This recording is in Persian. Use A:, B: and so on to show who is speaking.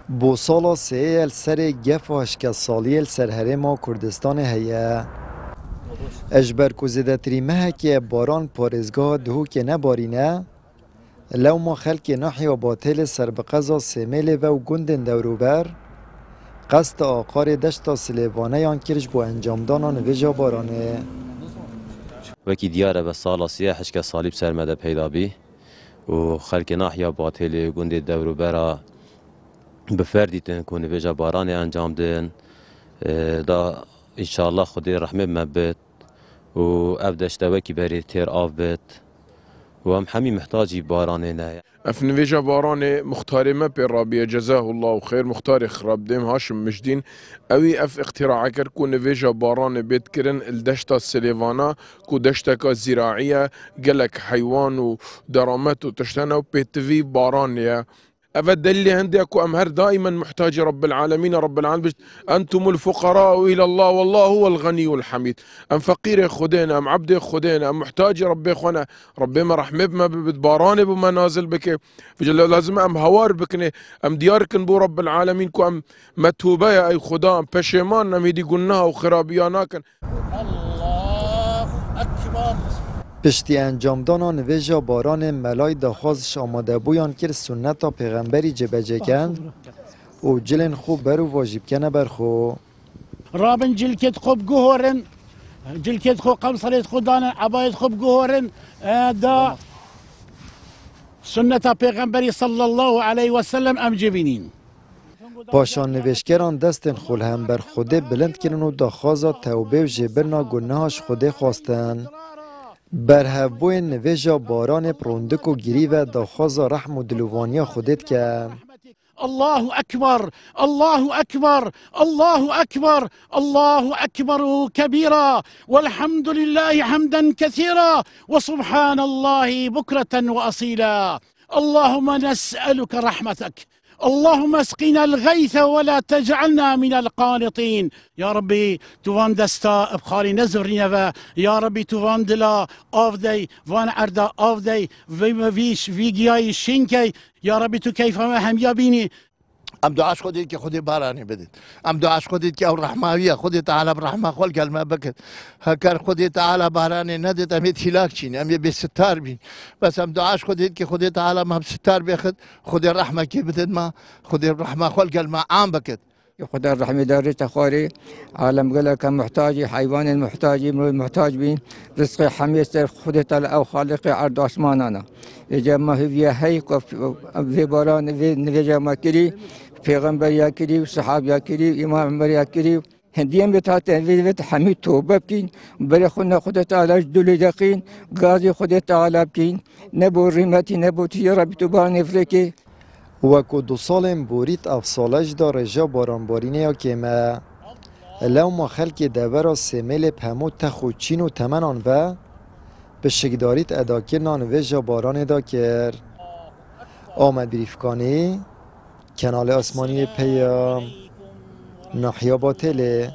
A: بو سالا سه السر گف و هشکت سالی السر هرما کردستان هیا اجبر کو زده تری مهکی باران پارزگاه دهو که نبارینه لو ما خلق نحی و باطل سر بقضا سمیل و گندن دوروبر قصد آقار دشتا سلیوانه یان کرش بو انجام دانان ویجا بارانه
B: وکی دیاره به سالا سیه هشکت سالی بسرمده پیدا بی و خلق نحی باطل گندن دوروبر بفردی تنکون ویجا بارانه انجام دن دا انشاءالله خودی رحمه مبت و افدشته وکی بری تیر آف بت و هم همي محتاجي بارانه نه
C: افنفيجا بارانه مختار ما رابيه جزاه الله خير مختار خراب ديم هاشم مجدين اوي اف اختراع كر كو نفيجا بارانه بيت كرن الدشتا السليفانا كو دشتا زراعيه قلك حيوان ودرامات وتشتنا وبيتفي بارانيه أفد دليل عندي أكو أمهر دائما محتاج رب العالمين رب العالمين أنتم الفقراء إلى الله والله هو الغني الحميد أم فقير خدينا أم عبد خدينا أم محتاج ربي خونا ربي ما رحمة بما بتباراني بما نازل بك فجل لازم أم هوار بكني أم دياركن بو رب العالمين كو أم متوبة أي خدا أم بشيمان أم يدي قلناها وخرابياناكن
D: الله أكبر
A: پشتی انجام دانان ویجا باران ملای داخوازش آماده بویان کر سنتا پیغمبری جبجه کن و جلن خوب برو واجب کنه برخو
D: رابن جلكت خوب جهورن جلكت خوب قمصريت خدان عبايت خوب جهورن دا سنة پیغمبری صلى الله عليه وسلم ام جبینین
A: پاشان نوشکران دستن خول هم بر خوده بلند کنن و داخوازا توبه و جبرنا گناهاش خوده خواستن بر هفوی نویجا باران پروندک و گیری و داخوازا رحم و دلوانیا خودت که
D: الله أكبر الله أكبر الله أكبر الله أكبر كبيرا والحمد لله حمدا كثيرا وسبحان الله بكرة وأصيلا اللهم نسألك رحمتك اللهم اسقنا الغيث ولا تجعلنا من القانطين يا ربي توان دستا بخاري نزرنا يا ربي توان دلا آفدي وان عردا آفدي ويش ويجياي شينكي يا ربي تو كيف ما هم يبيني
E: ام دعاش خودید که خودی بارانی بدید ام دعاش خودید که او رحماویه خودی تعالی برحمه خول کلمه بکد هکر خودی تعالی بارانی ندید ام هلاک چین ام به ستار بین بس ام دعاش خودید که خودی تعالی ما ستار بخد خودی رحمه کی بدید ما خودی رحمه خول کلمه عام بکد
F: خدا الرحمة داري تخاري عالم قال كم محتاج حيوان المحتاج محتاج بين رزق حميس خود تعالى أو خالق عرض أسماننا إذا ما هي في باران في نجا ما كري پیغمبر یا کری صحاب یا کری امام عمر یا کری هندیان بتاعت ویدت حمید توبه بکین برای خود تعالی دل دقین غازی خود تعالی بکین نبو ریمتی نبو تی ربی تو بار نفرکی
A: وکو دو سال بوریت افسالش دا رجا بارانبارینه یا کمه لو ما خلق دورا سمیل پمو تخوچین و تمنان و به شکداریت ادا کرنان و جا باران ادا کر آمد بریفکانی کنال آسمانی پیام ناحیا باطله